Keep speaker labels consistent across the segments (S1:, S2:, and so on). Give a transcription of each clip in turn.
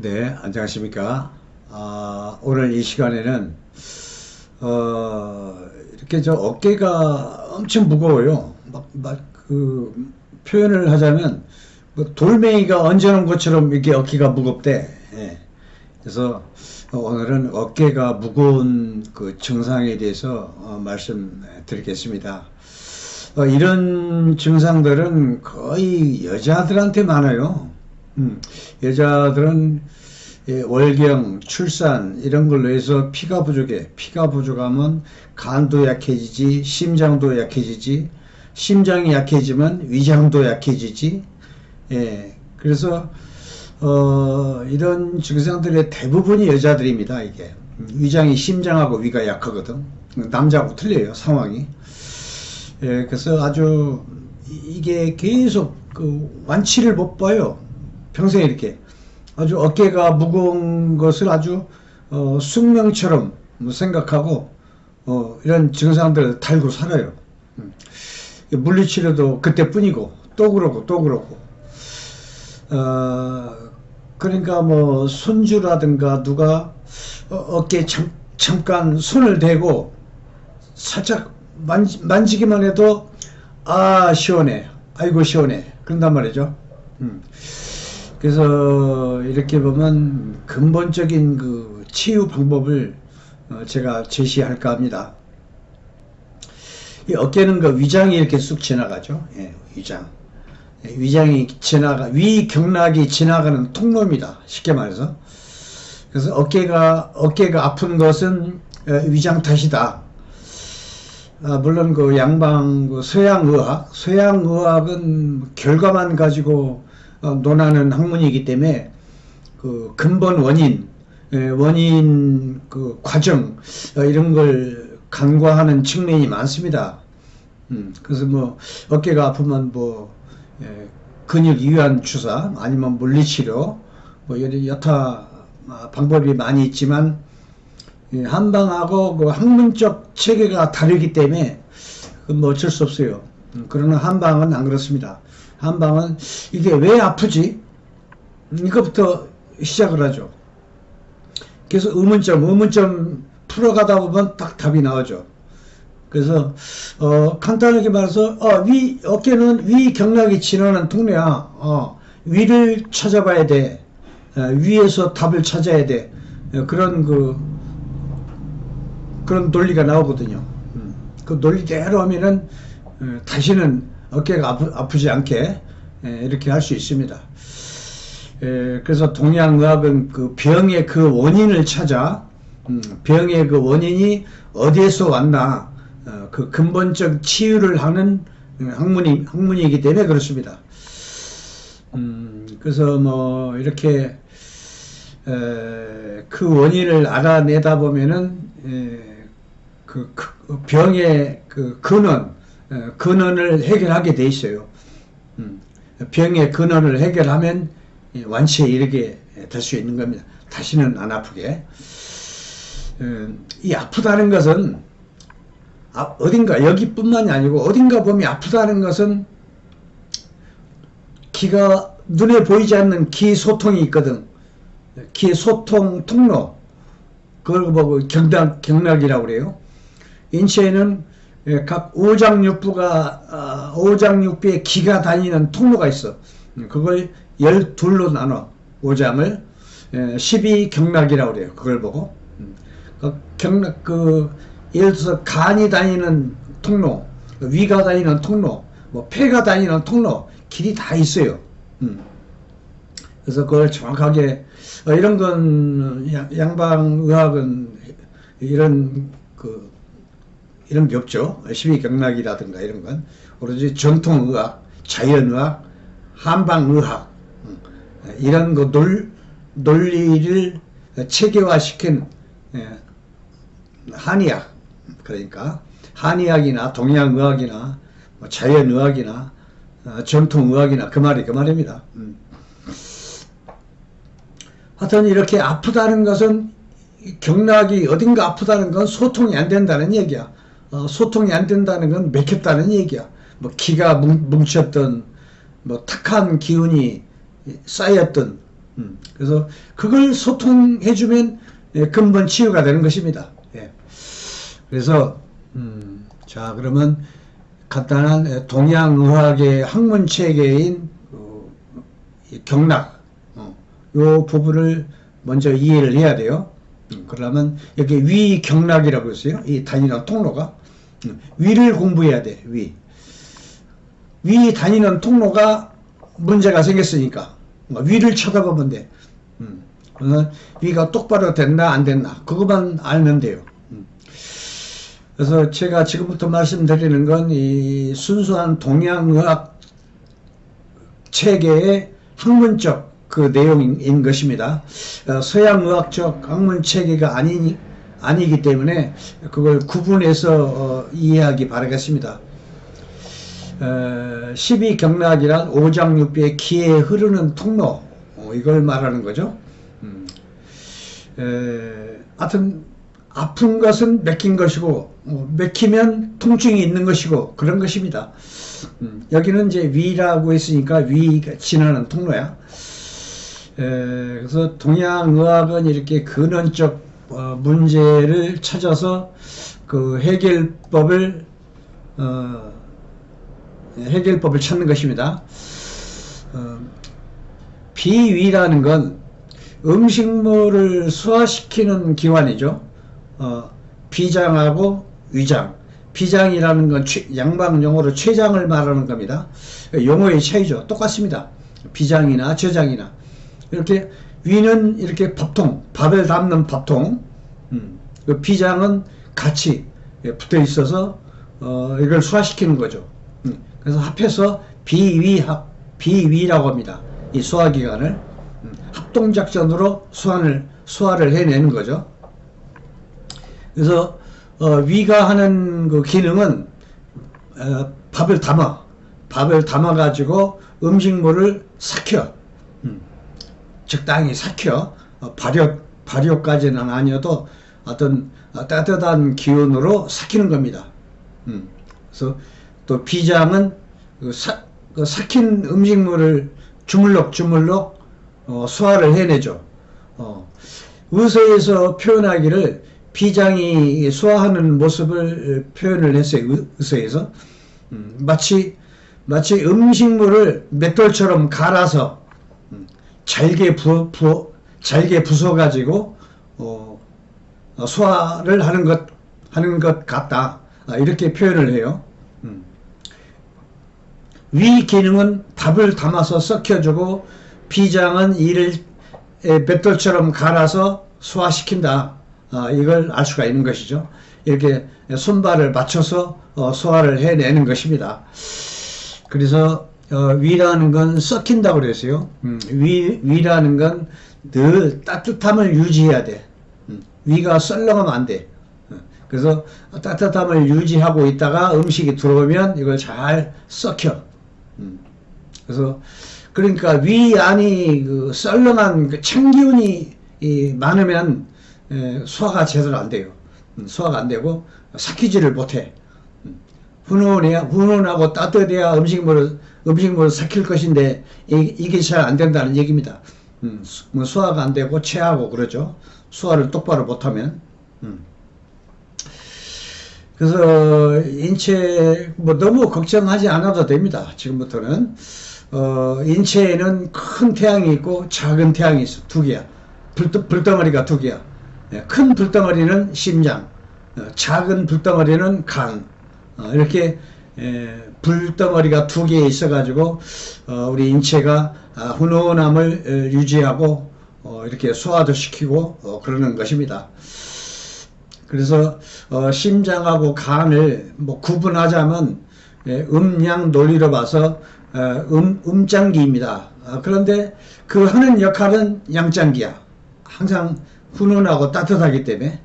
S1: 네, 안녕하십니까. 오늘 이 시간에는, 이렇게 어깨가 엄청 무거워요. 표현을 하자면, 뭐 돌멩이가 얹어놓은 것처럼 이렇게 어깨가 무겁대. 예. 그래서 오늘은 어깨가 무거운 그 증상에 대해서 말씀드리겠습니다. 이런 증상들은 거의 여자들한테 많아요. 여자들은 월경, 출산 이런 걸로 해서 피가 부족해. 피가 부족하면 간도 약해지지, 심장도 약해지지, 심장이 약해지면 위장도 약해지지. 그래서 이런 증상들의 대부분이 여자들입니다. 이게 위장이 심장하고 위가 약하거든. 남자하고 틀려요, 상황이. 그래서 아주 이게 계속 그 완치를 못 봐요. 평생 이렇게 아주 어깨가 무거운 것을 아주 숙명처럼 생각하고 이런 증상들을 달고 살아요. 물리치료도 그때뿐이고 또 그러고 또 그러고 그러니까 뭐 손주라든가 누가 어깨에 잠깐 손을 대고 살짝 만지기만 해도 아 시원해, 아이고 시원해 그런단 말이죠. 그래서 이렇게 보면 근본적인 그 치유 방법을 제가 제시할까 합니다. 이 어깨는 그 위장이 이렇게 쑥 지나가죠. 위장. 위장이 위경락이 지나가는 통로입니다. 쉽게 말해서. 그래서 어깨가 아픈 것은 위장 탓이다. 물론 그 서양의학은 결과만 가지고 논하는 학문이기 때문에 그 근본 원인 그 과정 이런 걸 간과하는 측면이 많습니다. 그래서 뭐 어깨가 아프면 뭐 근육 이완 주사 아니면 물리치료 뭐 여타 방법이 많이 있지만 한방하고 그 학문적 체계가 다르기 때문에 뭐 어쩔 수 없어요. 그러나 한방은 안 그렇습니다. 한방은 이게 왜 아프지? 이것부터 시작을 하죠. 그래서 의문점 풀어가다 보면 딱 답이 나오죠. 그래서 간단하게 말해서 어깨는 위경락이 지나는 통로야. 위를 찾아봐야 돼. 위에서 답을 찾아야 돼. 그런 논리가 나오거든요. 그 논리대로 하면은 다시는 어깨가 아프지 않게 이렇게 할 수 있습니다. 그래서 동양의학은 그 병의 그 원인을 찾아 병의 그 원인이 어디에서 왔나 그 근본적 치유를 하는 학문이기 때문에 그렇습니다. 그래서 뭐 이렇게 그 원인을 알아내다 보면은 그 병의 그 근원을 해결하게 돼 있어요. 병의 근원을 해결하면 완치에 이르게 될 수 있는 겁니다. 다시는 안 아프게. 이 아프다는 것은 어딘가 여기뿐만이 아니고 어딘가 보면 아프다는 것은 기가 눈에 보이지 않는 기 소통이 있거든. 기 소통 통로 그걸 보고 경락이라고 그래요. 인체에는 각 오장육부에 기가 다니는 통로가 있어. 그걸 12로 나눠. 오장을 12경락이라고 그래요. 그걸 보고 예를 들어서 간이 다니는 통로, 위가 다니는 통로, 뭐 폐가 다니는 통로, 길이 다 있어요. 그래서 그걸 정확하게 이런 건 양방의학은 이런 게 없죠. 12경락이라든가 이런 건 오로지 전통의학, 자연의학, 한방의학 이런 거 논리를 체계화시킨 한의학, 그러니까 한의학이나 동양의학이나 자연의학이나 전통의학이나 그 말입니다. 하여튼 이렇게 아프다는 것은 경락이 어딘가 아프다는 건 소통이 안 된다는 얘기야. 소통이 안 된다는 건 맥혔다는 얘기야. 뭐 기가 뭉쳤던 뭐 탁한 기운이 쌓였던 그래서 그걸 소통해주면 근본 치유가 되는 것입니다. 예. 그래서 자, 그러면 간단한 동양의학의 학문 체계인 경락, 요 부분을 먼저 이해를 해야 돼요. 그러면 여기 위경락이라고 했어요. 이 다니는 통로가 위를 공부해야 돼. 위 다니는 통로가 문제가 생겼으니까 위를 쳐다보면 돼. 그러면 위가 똑바로 됐나 안 됐나 그것만 알면 돼요. 그래서 제가 지금부터 말씀드리는 건 이 순수한 동양의학 체계의 학문적 그 내용인 것입니다. 서양의학적 학문 체계가 아니기 때문에 그걸 구분해서 이해하기 바라겠습니다. 12경락이란 오장육부의 기에 흐르는 통로, 이걸 말하는 거죠. 하여튼 아픈 것은 맥힌 것이고 맥히면 통증이 있는 것이고 그런 것입니다. 여기는 이제 위라고 했으니까 위가 지나는 통로야. 그래서 동양의학은 이렇게 근원적 문제를 찾아서 그 해결법을 찾는 것입니다. 비위라는 건 음식물을 소화시키는 기관이죠. 비장하고 위장. 비장이라는 건 양방 용어로 췌장을 말하는 겁니다. 용어의 차이죠. 똑같습니다. 비장이나 췌장이나. 이렇게 위는 이렇게 밥통, 밥을 담는 밥통. 그 비장은 같이 붙어 있어서 이걸 소화시키는 거죠. 그래서 합해서 비위라고 합니다. 이 소화기관을 합동작전으로 소화를 해내는 거죠. 그래서 위가 하는 그 기능은 밥을 담아 가지고 음식물을 삭혀, 적당히 삭혀, 발효까지는 아니어도 어떤 따뜻한 기운으로 삭히는 겁니다. 그래서 또 비장은 그 삭힌 음식물을 주물럭 소화를 해내죠. 의서에서 표현하기를 비장이 소화하는 모습을 표현을 했어요. 의서에서 마치 음식물을 맷돌처럼 갈아서 잘게 부숴 가지고 소화를 하는 것 같다. 이렇게 표현을 해요. 위 기능은 밥을 담아서 썩혀주고 비장은 이를 맷돌처럼 갈아서 소화시킨다. 이걸 알 수가 있는 것이죠. 이렇게 손발을 맞춰서 소화를 해내는 것입니다. 그래서 위라는 건 썩힌다고 그랬어요. 위라는 건 늘 따뜻함을 유지해야 돼. 위가 썰렁하면 안 돼. 그래서 따뜻함을 유지하고 있다가 음식이 들어오면 이걸 잘 썩혀. 그래서 그러니까 위 안이 그 썰렁한 그 찬기운이 많으면 소화가 제대로 안 돼요. 소화가 안 되고 삭히지를 못해. 훈훈하고 따뜻해야 음식물을 삭힐 것인데 이게 잘 안 된다는 얘기입니다. 뭐 소화가 안 되고 체하고 그러죠. 소화를 똑바로 못하면. 그래서 인체 뭐 너무 걱정하지 않아도 됩니다. 지금부터는 인체에는 큰 태양이 있고 작은 태양이 있어. 두 개야. 불덩어리가 두 개야. 큰 불덩어리는 심장, 작은 불덩어리는 간. 이렇게 불덩어리가 두 개 있어 가지고 우리 인체가 훈훈함을 유지하고 이렇게 소화도 시키고 그러는 것입니다. 그래서 심장하고 간을 뭐 구분하자면 음양 논리로 봐서 음장기입니다. 그런데 그 하는 역할은 양장기야. 항상 훈훈하고 따뜻하기 때문에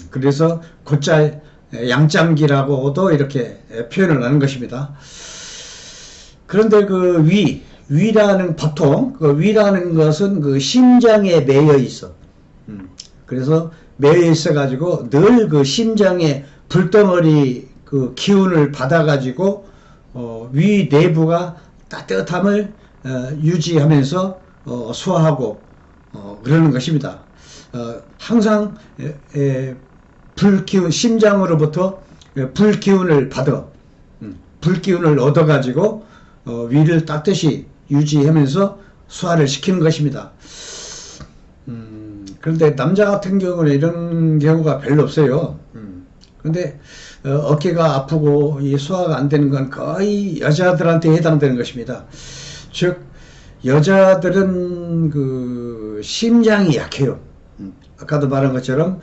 S1: 그래서 곧잘 양장기라고도 이렇게 표현을 하는 것입니다. 그런데 그 위라는 보통 그 위라는 것은 그 심장에 매여 있어. 그래서 매여 있어 가지고 늘 그 심장의 불덩어리 그 기운을 받아 가지고 위 내부가 따뜻함을 유지하면서 소화하고 그러는 것입니다. 항상 불기운 심장으로부터 불기운을 받아 불기운을 얻어가지고 위를 따뜻이 유지하면서 소화를 시키는 것입니다. 그런데 남자 같은 경우는 이런 경우가 별로 없어요. 그런데 어깨가 아프고 이 소화가 안 되는 건 거의 여자들한테 해당되는 것입니다. 즉 여자들은 그 심장이 약해요. 아까도 말한 것처럼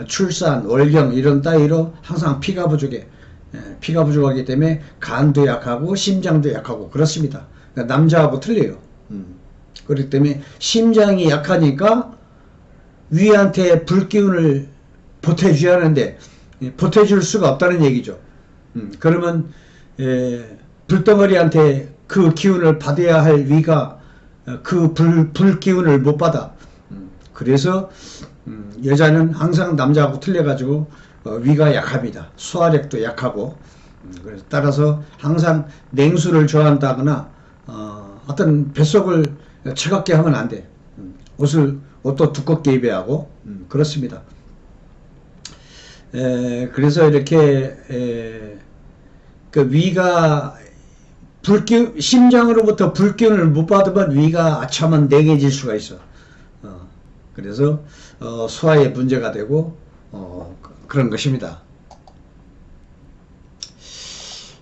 S1: 출산, 월경 이런 따위로 항상 피가 부족하기 때문에 간도 약하고 심장도 약하고 그렇습니다. 그러니까 남자하고 틀려요. 그렇기 때문에 심장이 약하니까 위한테 불기운을 보태줘야 하는데 보태줄 수가 없다는 얘기죠. 그러면 불덩어리한테 그 기운을 받아야 할 위가 그 불기운을 못 받아. 그래서 여자는 항상 남자하고 틀려가지고 위가 약합니다. 소화력도 약하고. 그래서 따라서 항상 냉수를 좋아한다거나 어떤 뱃속을 차갑게 하면 안 돼. 옷도 두껍게 입어야 하고 그렇습니다. 그래서 이렇게 그 위가 심장으로부터 불기운을 못 받으면 위가 아차면 냉해질 수가 있어. 그래서 소화에 문제가 되고 그런 것입니다.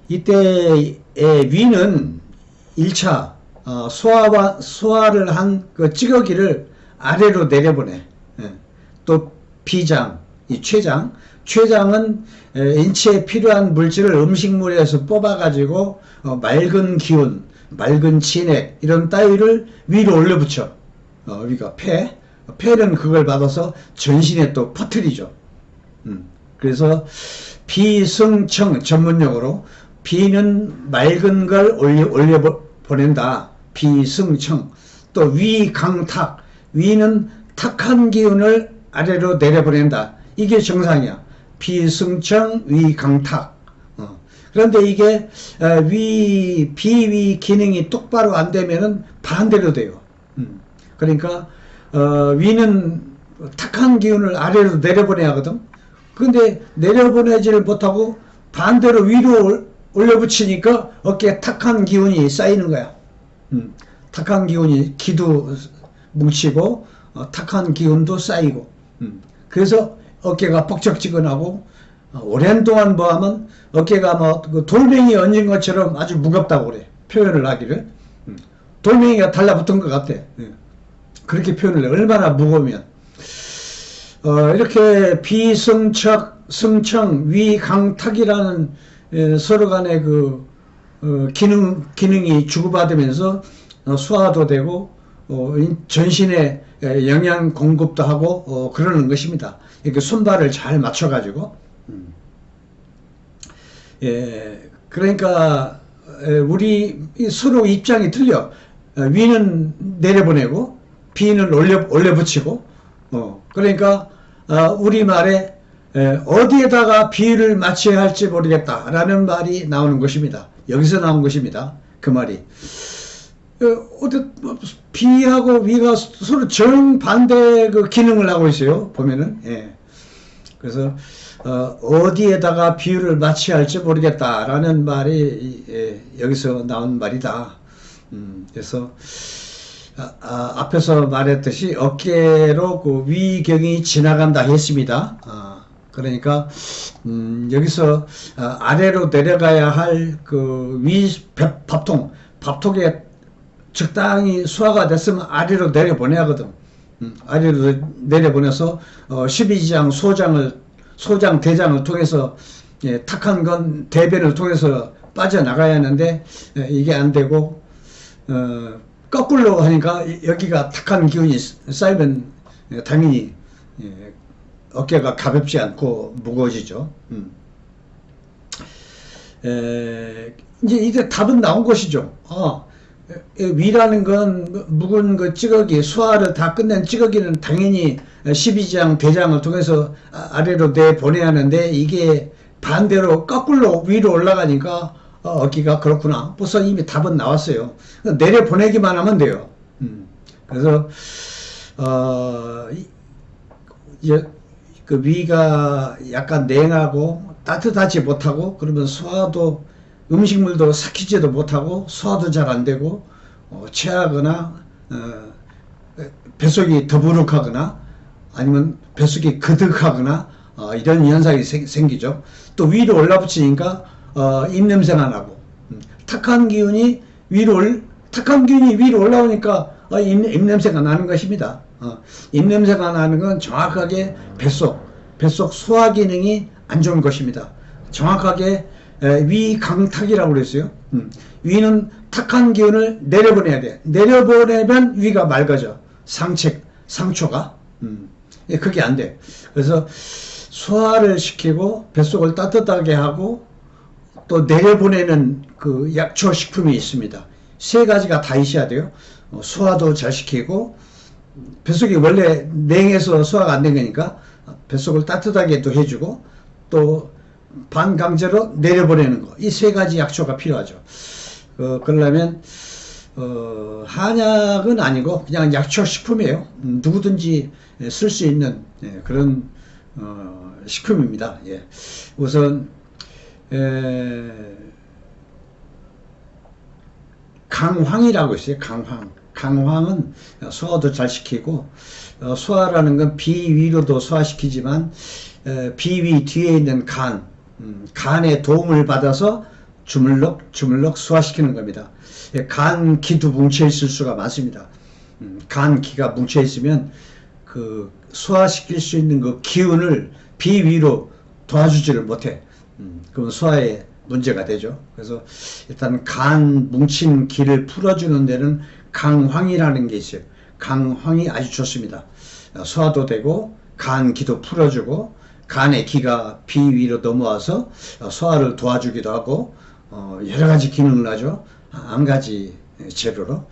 S1: 이때 위는 1차 소화를 한 그 찌꺼기를 아래로 내려보내. 또 비장, 이 췌장은 인체에 필요한 물질을 음식물에서 뽑아가지고 맑은 기운, 맑은 진액 이런 따위를 위로 올려붙여. 위가 폐는 그걸 받아서 전신에 또 퍼뜨리죠. 그래서 비승청 전문용어로 비는 맑은 걸 올려 보낸다. 비승청. 또 위강탁. 위는 탁한 기운을 아래로 내려보낸다. 이게 정상이야. 비승청 위강탁. 그런데 이게 비위 기능이 똑바로 안 되면은 반대로 돼요. 그러니까 위는 탁한 기운을 아래로 내려보내야 하거든. 근데 내려보내지를 못하고 반대로 위로 올려붙이니까 어깨에 탁한 기운이 쌓이는 거야. 탁한 기운이 기도 뭉치고 탁한 기운도 쌓이고. 그래서 어깨가 벅적지근하고 오랜 동안 뭐 하면 어깨가 뭐 그 돌멩이 얹은 것처럼 아주 무겁다고 그래. 표현을 하기를. 돌멩이가 달라붙은 것 같아. 그렇게 표현을 해. 얼마나 무거우면. 이렇게 비승청, 위강탁이라는 서로 간의 그 기능이 주고받으면서 소화도 되고 전신에 영양 공급도 하고 그러는 것입니다. 이렇게 손발을 잘 맞춰가지고. 그러니까 우리 서로 입장이 틀려. 위는 내려보내고 비는 올려붙이고. 그러니까 우리말에 어디에다가 비유를 맞춰야 할지 모르겠다라는 말이 나오는 것입니다. 여기서 나온 것입니다. 그 말이. 비하고 위가 서로 정반대 그 기능을 하고 있어요. 보면은. 그래서 어디에다가 비유를 맞춰야 할지 모르겠다라는 말이 여기서 나온 말이다. 그래서 앞에서 말했듯이 어깨로 그 위경이 지나간다 했습니다. 그러니까 여기서 아래로 내려가야 할 그 밥통에 적당히 소화가 됐으면 아래로 내려보내야 하거든. 아래로 내려보내서 12지장 소장 대장을 통해서 탁한 건 대변을 통해서 빠져나가야 하는데 이게 안 되고 거꾸로 하니까 여기가 탁한 기운이 쌓이면 당연히 어깨가 가볍지 않고 무거워지죠. 이제 이제 답은 나온 것이죠. 위라는 건 묵은 그 찌꺼기, 소화를 다 끝낸 찌꺼기는 당연히 12장 대장을 통해서 아래로 내보내야 하는데 이게 반대로 거꾸로 위로 올라가니까 어깨가 그렇구나. 벌써 이미 답은 나왔어요. 내려보내기만 하면 돼요. 그래서 그 위가 약간 냉하고 따뜻하지 못하고, 그러면 소화도, 음식물도 삭히지도 못하고 소화도 잘 안 되고, 체하거나 뱃속이 더부룩하거나 아니면 뱃속이 그득하거나 이런 현상이 생기죠. 또 위로 올라붙으니까 입냄새가 나고, 탁한 기운이 위로 올라오니까 입냄새가 나는 것입니다. 입냄새가 나는 건 정확하게 뱃속 소화 기능이 안 좋은 것입니다. 정확하게 위강탁이라고 그랬어요. 위는 탁한 기운을 내려보내야 돼. 내려보내면 위가 맑아져. 상초가. 그게 안 돼. 그래서 소화를 시키고 뱃속을 따뜻하게 하고 또 내려보내는 그 약초 식품이 있습니다. 세 가지가 다 있어야 돼요. 소화도 잘 시키고, 뱃속이 원래 냉해서 소화가 안 된 거니까 뱃속을 따뜻하게 또 해주고, 또 반강제로 내려보내는 거. 이 세 가지 약초가 필요하죠. 그러려면 한약은 아니고 그냥 약초 식품이에요. 누구든지 쓸 수 있는 그런 식품입니다. 예. 우선 강황이라고 있어요. 강황은 소화도 잘 시키고, 소화라는 건 비위로도 소화시키지만 비위 뒤에 있는 간의 도움을 받아서 주물럭 소화시키는 겁니다. 간기도 뭉쳐 있을 수가 많습니다. 간기가 뭉쳐 있으면 그 소화시킬 수 있는 그 기운을 비위로 도와주지를 못해. 그럼 소화에 문제가 되죠. 그래서 일단 간 뭉친 기를 풀어주는 데는 강황이라는 게 있어요. 강황이 아주 좋습니다. 소화도 되고 간기도 풀어주고, 간의 기가 비위로 넘어와서 소화를 도와주기도 하고, 여러 가지 기능을 하죠. 한 가지 재료로.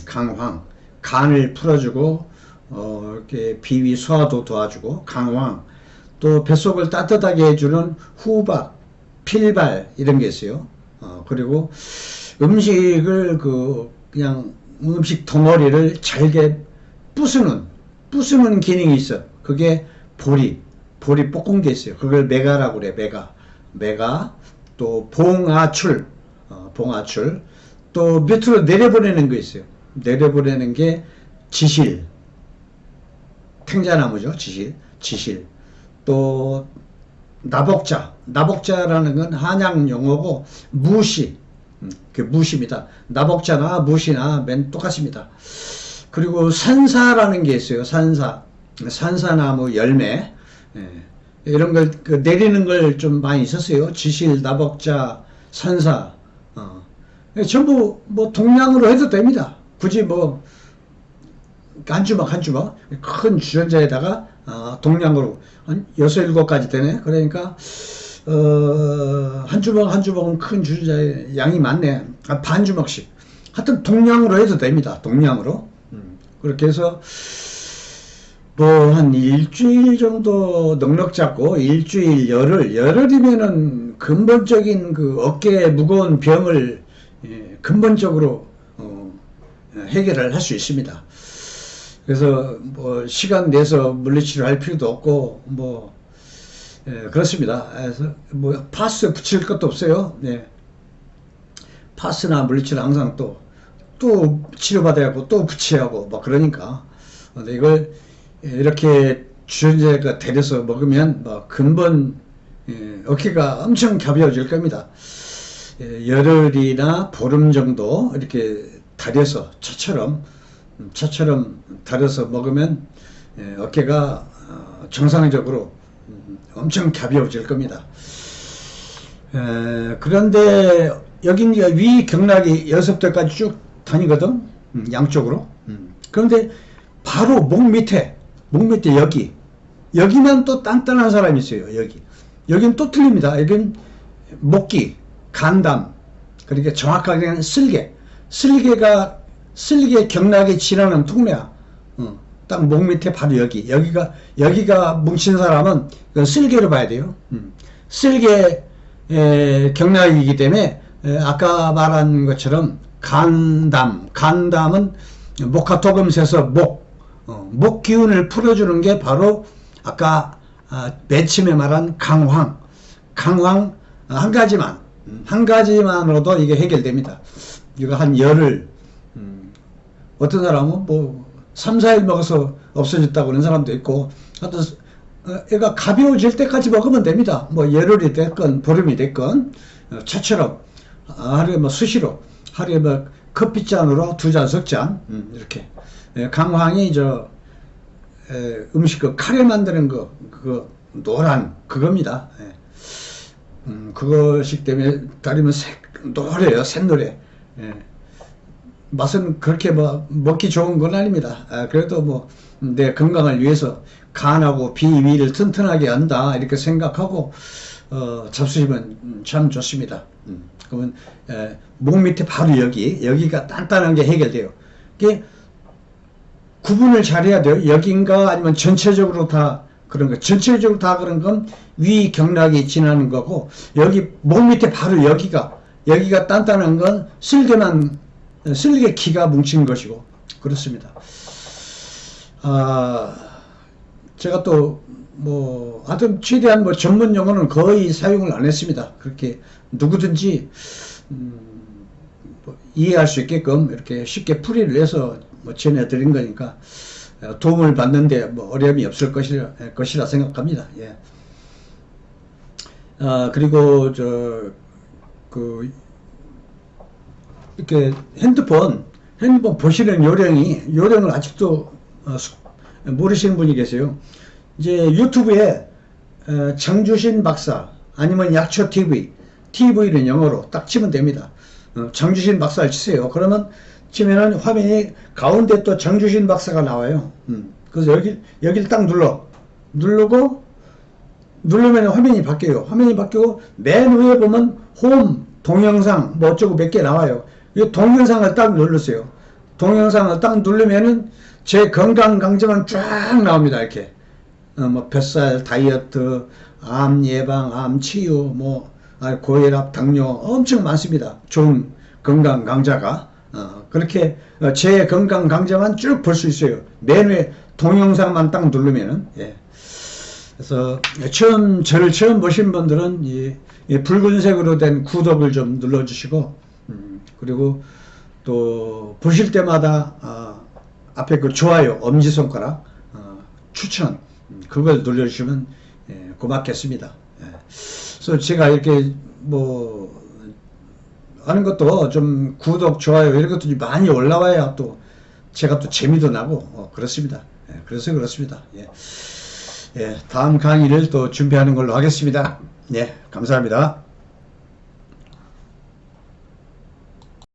S1: 강황, 간을 풀어주고 이렇게 비위 소화도 도와주고, 강황. 또 뱃속을 따뜻하게 해주는 후박, 필발 이런 게 있어요. 그리고 음식을 그냥 음식 덩어리를 잘게 부수는 기능이 있어. 그게 보리 볶은 게 있어요. 그걸 메가라고 그래. 메가. 또 봉아출, 또 밑으로 내려보내는 거 있어요. 내려보내는 게 지실, 탱자나무죠. 지실. 또 나복자라는 건 한약 용어고 무시입니다. 나복자나 무시나 맨 똑같습니다. 그리고 산사라는 게 있어요. 산사나무 열매. 이런 걸 내리는 걸 좀 많이 있었어요. 지실, 나복자, 산사. 전부 동량으로 해도 됩니다. 굳이 한 주먹 큰 주전자에다가 동량으로 한 6, 7가지 되네. 그러니까 한 주먹은 큰 주전자에 양이 많네. 반 주먹씩. 하여튼 동량으로 해도 됩니다. 동량으로. 그렇게 해서 한 일주일 정도 넉넉 잡고, 일주일 열흘이면은 근본적인 그 어깨에 무거운 병을 근본적으로 해결을 할 수 있습니다. 그래서 시간 내서 물리치료 할 필요도 없고 그렇습니다. 그래서 파스 붙일 것도 없어요. 네. 파스나 물리치료 항상 또 치료받아야 하고 또 붙여야 하고 그러니까. 근데 이걸 이렇게 주전자가 데려서 먹으면 근본 어깨가 엄청 가벼워질 겁니다. 열흘이나 보름 정도 이렇게 다려서 차처럼 다려서 먹으면 어깨가 정상적으로 엄청 가벼워질 겁니다. 그런데 여기 위 경락이 6대까지 쭉 다니거든. 양쪽으로. 그런데 바로 목 밑에 여기만 또 단단한 사람이 있어요. 여기는 또 틀립니다. 여기는 목기, 간담, 그러니까 정확하게는 쓸개 경락이 지나는 통로야. 딱 목 밑에 바로 여기가 뭉친 사람은 쓸개로 봐야 돼요. 쓸개 경락이기 때문에 아까 말한 것처럼 간담은 목화토금새서 목 기운을 풀어주는 게 바로 아까 맨 처음에 말한 강황 한 가지만으로도 이게 해결됩니다. 이거 한 열흘, 어떤 사람은 뭐 3, 4일 먹어서 없어졌다고 그런 사람도 있고, 하여튼 애가 가벼워질 때까지 먹으면 됩니다. 뭐 열흘이 됐건 보름이 됐건 차처럼 하루에 뭐 수시로 하루에 뭐 커피잔으로 2잔 석잔 이렇게. 강황이 음식 카레 만드는 그거 노란 그겁니다. 그거식 때문에 따르면 노래요, 샛노래. 맛은 그렇게 뭐 먹기 좋은 건 아닙니다. 그래도 뭐 내 건강을 위해서 간하고 비 위를 튼튼하게 한다 이렇게 생각하고 잡수시면 참 좋습니다. 그러면 목 밑에 바로 여기가 단단한 게 해결돼요. 이게 구분을 잘해야 돼요. 여긴가 아니면 전체적으로 다 그런 거. 전체적으로 다 그런 건 위 경락이 지나는 거고, 여기 목 밑에 바로 여기가 단단한 건 쓸개 키가 뭉친 것이고 그렇습니다. 제가 또 하여튼 최대한 전문 용어는 거의 사용을 안 했습니다. 그렇게 누구든지 이해할 수 있게끔 이렇게 쉽게 풀이를 해서 전해드린 거니까 도움을 받는데 어려움이 없을 것이라 생각합니다. 예. 그리고 이렇게 핸드폰 보시는 요령을 아직도 모르시는 분이 계세요. 이제 유튜브에 장주신 박사 아니면 약초 TV는 영어로 딱 치면 됩니다. 장주신 박사를 치세요. 그러면 치면은 화면이 가운데 또 장주신 박사가 나와요. 그래서 여기를 딱 누르고 누르면 화면이 바뀌어요. 화면이 바뀌고 맨 위에 보면 홈 동영상 어쩌고 몇 개 나와요. 이 동영상을 딱 누르세요. 동영상을 딱 누르면은 제 건강 강좌만 쫙 나옵니다. 이렇게 뱃살 다이어트, 암 예방, 암 치유, 고혈압, 당뇨 엄청 많습니다. 좋은 건강 강좌가 그렇게 제 건강 강좌만 쭉 볼 수 있어요. 맨 위에 동영상만 딱 누르면은. 예. 그래서 저를 처음 보신 분들은 이 붉은색으로 된 구독을 좀 눌러주시고, 그리고 또 보실 때마다 앞에 그 좋아요 엄지손가락 추천 그걸 눌러주시면 고맙겠습니다. 예. 그래서 제가 이렇게 하는 것도 좀 구독 좋아요 이런 것들이 많이 올라와야 또 제가 또 재미도 나고 그렇습니다. 예. 그래서 그렇습니다. 예. 예. 다음 강의를 또 준비하는 걸로 하겠습니다. 예. 감사합니다.